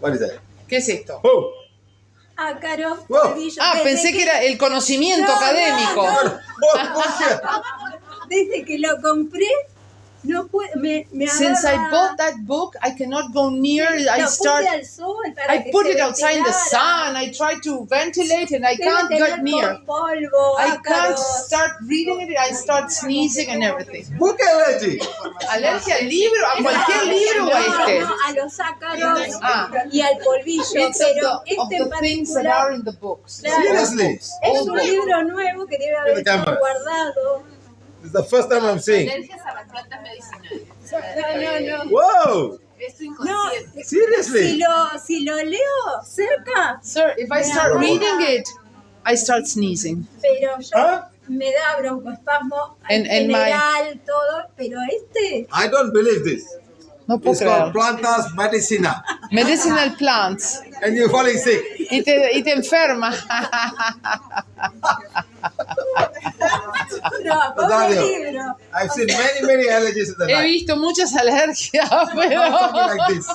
What is that? ¿Qué es esto? Oh, Ácaro, Wow. polvillo. Ah, pensé que era el conocimiento No, académico. bullshit. Desde que lo compré, no puedo, me Since I agarra- bought that book, I cannot go near. I lo start. puse al sol para I que put se it outside in the ventilara. sun. I try to ventilate, and I Debe can't tener get near. polvo, I can't ácaros. start reading it. I start sneezing and everything. Book allergy. ¿Alergia al libro? ¿A cualquier libro o a este? No, a los ácaros Ah. y al polvillo, It's pero of este the en things that are particular in the books. Claro. Seriously? es un libro nuevo que debe haber the camera. estado guardado. This is the first time I'm seeing. Alergias a las plantas medicinales. No. Whoa. Esto No, inconsciente. Seriously? si lo leo cerca, Sir, if I start reading it, I start sneezing. pero yo Huh? me da broncoespasmo En en my- general, todo, pero este, I don't believe this. No puedo It's called creer. plantas medicina. Medicinal plants. And you're falling sick. Y te enferma. no, pobre Daniel. libro. I've seen many allergies in the He night. visto muchas alergias, Something pero... like this.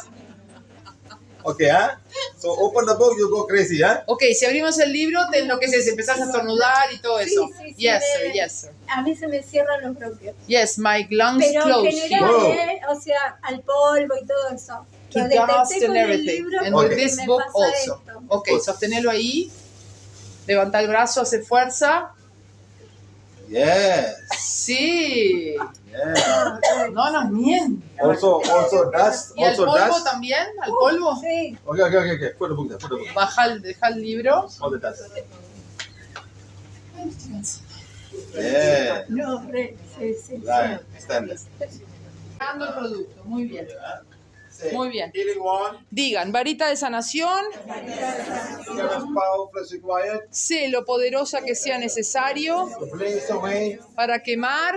Okay, huh? So open the book, you go crazy, huh? Ok, si abrimos el libro, te enloqueces, empezás a estornudar y todo eso. Sí, Yes, me- sir, yes, sir. A mí se me cierran los bronquios. Yes, my lungs Pero en close general, here. Wow. o sea, al polvo y todo eso. To Lo detecté dust and con el everything. libro And porque with this me book pasa also. esto. Ok, sostenelo ahí. Levanta el brazo, hace fuerza. Yes. Sí. Yeah. No nos miente. Also dust. ¿Y al Also polvo dust. también? ¿Al polvo? Sí, Okay. Put the book there. Put the book. Deja el libro. All the dust. Yeah. no, sí. Right. Stand there. Dando el producto. Muy bien. Say, Muy bien. Healing one. Digan, varita de sanación, Give us power as required sé lo poderosa que sea necesario to blaze away, para quemar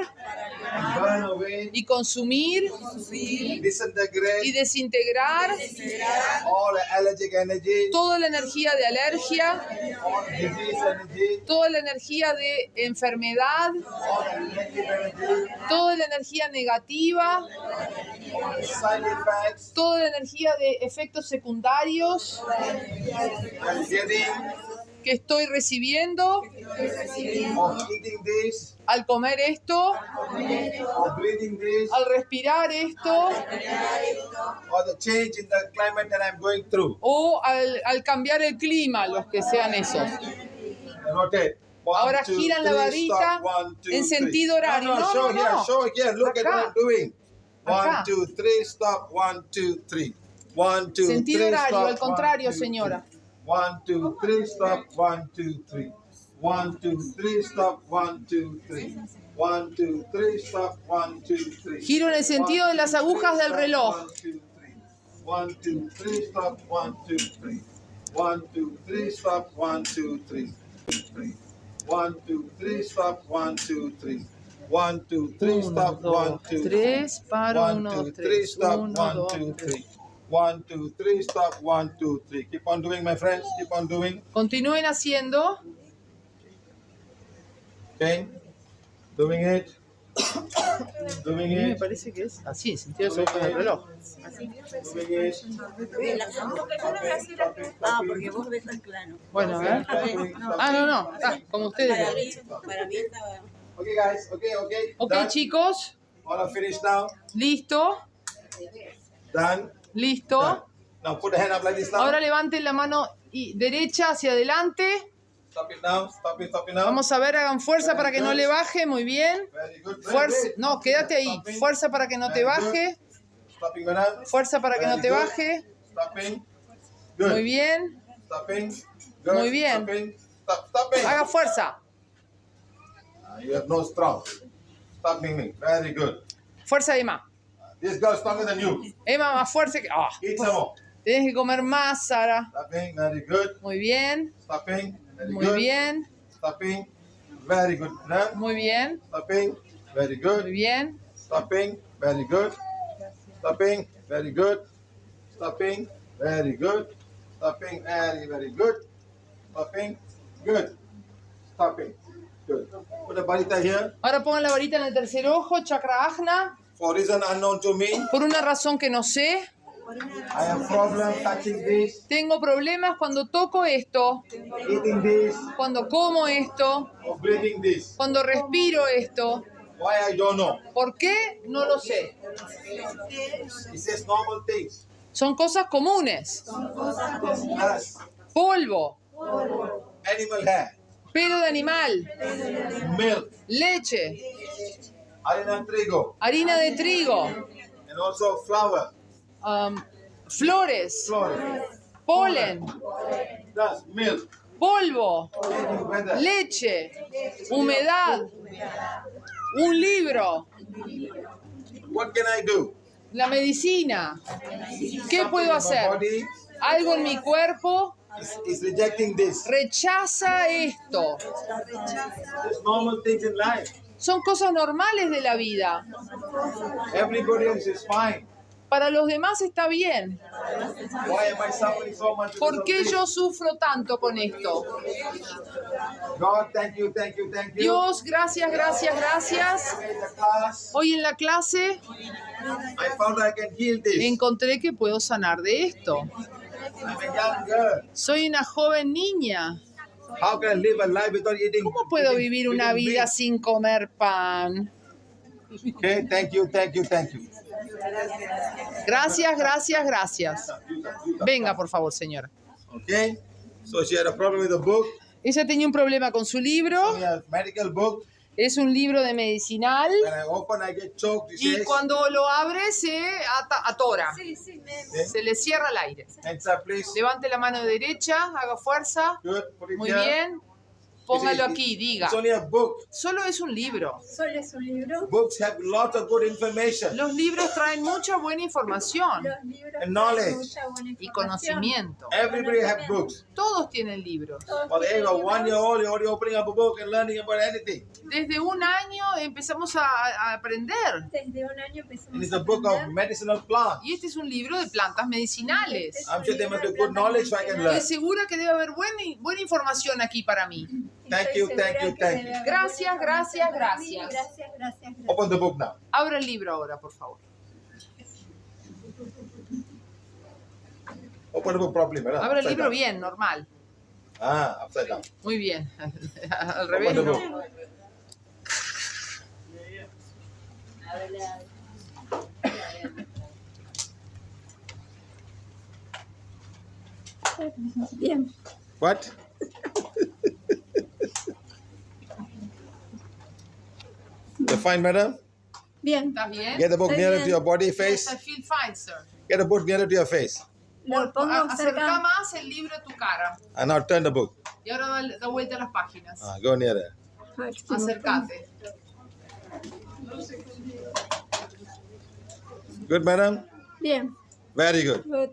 burn away, y consumir y disintegrate desintegrar all the allergic energy, toda la energía de alergia, all the disease energy, toda la energía de enfermedad, all the negative energy, toda la energía negativa, all the side effects. toda la energía de efectos secundarios I'm getting que estoy recibiendo of eating this, al comer esto, of breathing this, al respirar esto or the change in the climate that I'm going through. o al cambiar el clima, los que sean esos. Rotate. One, Ahora two, giran la three, varita stop. One, two, en three. sentido horario. No, No, show no, here, no. show here. Look at Acá. what I'm doing. Acá. 1, 2, 3, stop. 1, 2, 3. 1, 2, 3, Sentido horario, stop. al contrario, 1, 2, señora. 1, 2, 3, stop. 1, 2, 3. 1, 2, 3, stop. 1, 2, 3. 1, 2, 3, stop. 1, 2, 3. Giro en el sentido de las agujas del reloj. 1, 2, 3, stop. 1, 2, 3. 1, 2, 3, stop. 1, 2, 3. 1, 2, 3, stop. 1, 2, 3. 1, 2, 3, 1, stop. 1, 2, 2, 3, paro, 1, 1, 2, 2, 3, 3, stop. 1, 1, 2, 2, 3. 3. 1, 2, 3, stop. 1, 2, 3. Keep on doing, my friends. Keep on doing. Continúen haciendo. Okay. Doing it. Doing A mí me it. parece que es así, en sentido de las agujas del reloj. Doing it. Porque vos ves el plano. Bueno, a ver. Ah, no. Ah, como ustedes ven. Para mí estaba... Okay, guys. Okay. Ok, Done. chicos. All are finished now. Listo. Done. Listo. Now put the hand up like this now. Ahora levanten la mano derecha hacia adelante. Stop it now. Stop it now. Vamos a ver, hagan fuerza para que no le baje. Muy bien. Very good. Fuerza. No, quédate ahí. Fuerza para que no te baje. Stopping, madam. Fuerza para que no te baje. Stopping. Good. Muy bien. Stopping. Good. Muy bien. Stopping. Stopping. Haga fuerza. You have no strong. Stopping me. Very good. Fuerza, Emma. This girl is stronger than you. Emma, más fuerte que... Ah, Eat some more. tienes que comer más, Sara. Stopping. Very good. Muy bien. Stopping. Very Muy good. bien. Stopping. Very good. Now. Muy bien. Stopping. Very Muy good. bien. Stopping. Very good. Stopping. Very good. Stopping. Very good. Stopping. Very good. Stopping. Good. Stopping. Good. Put the varita here. Ahora pongan la varita en el tercer ojo, chakra ajna. For reason unknown to me, Por una razón que no sé, I have problem touching this, Tengo problemas cuando toco esto, eating this, cuando como esto, or breathing this. cuando respiro esto. Why I don't know. ¿Por qué? No lo sé. It says normal things. Son cosas comunes. Dust, Polvo, animal hair, pelo de animal, milk, leche, harina trigo, harina de trigo, and also flour, flores, flora, polen, dust, milk, polvo, changing weather, leche, humedad, un libro, what can I do? la medicina. ¿Qué puedo My hacer? body Algo en mi cuerpo is rejecting this. rechaza esto. There's normal things in life. Son cosas normales de la vida. Everybody else is fine. Para los demás está bien. Why am I suffering so much? because ¿Por of qué this? yo sufro tanto con esto? God, thank you, thank you, thank you. Dios, gracias, gracias, gracias. In the class, Hoy en la clase I found I can heal this. encontré que puedo sanar de esto. I'm a young girl. Soy una joven niña. How can I live a life without eating? ¿Cómo puedo eating- vivir una eating vida meat? sin comer pan? Okay, thank you, thank you, thank you. Gracias, gracias, gracias. Venga, por favor, señora. Okay, so she had a problem with the book. Ella tenía un problema con su libro. We have medical book. Es un libro de medicinal. When I open, I get choked. She Y says, cuando lo abre, se atora. Sí, sí, Se le cierra el aire. hands up, please. Levante la mano derecha, haga fuerza. Good. Put it Muy here. bien. Póngalo aquí, diga. It's only a book. Solo es un libro. solo es un libro. Books have lots of good information Los libros traen mucha buena información Los libros And knowledge. tienen mucha buena y información. conocimiento. Everybody have books. Todos tienen libros. Todos For the age tienen of 1 year libros. old, you're already opening up a book and learning about anything. Desde un año empezamos a aprender. Desde un año empezamos And it's a a book of aprender. medicinal plants. Y este es un libro de plantas medicinales. I'm sure there must be good knowledge so I can learn. Estoy segura que debe haber buena información aquí para mí. Thank Estoy you, segura thank you, que thank debe you. haber Gracias, buena gracias, información para mí. gracias. Gracias, gracias, gracias. Open the book now. Abra el libro ahora, por favor. Open the book properly, madam. Abra el Upside libro down. bien, normal. Ah, upside down. Muy bien. Al Open revés the no. book. Bien. What? You're fine, madam? Bien. ¿Estás bien? Get the book Estoy nearer bien. to your body Yes, face. I feel fine, sir. Get the book nearer to your face. Lo pongo Acerca cerca. más el libro a tu cara. And now turn the book. Y ahora da vuelta a las páginas. Go nearer. Ay, sí, me Acércate. Good, madam? pongo. Bien. Very good. Good.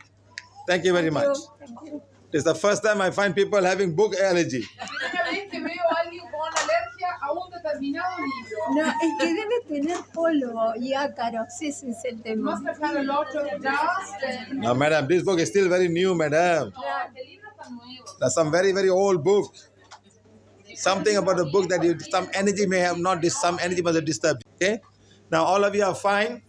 Thank you very much. Thank you. This is the first time I find people having book allergy. La primera vez que veo a alguien con alergia a un determinado libro. No, es que debe tener polvo y ácaros. Ese es el tema. Must have had a lot of dust and... Now, madam, this book is still very new, madam. Este libro está nuevo. That's some very, very old book. Something about the book that some energy may have not, some energy must have disturbed. Okay? Now, all of you are fine.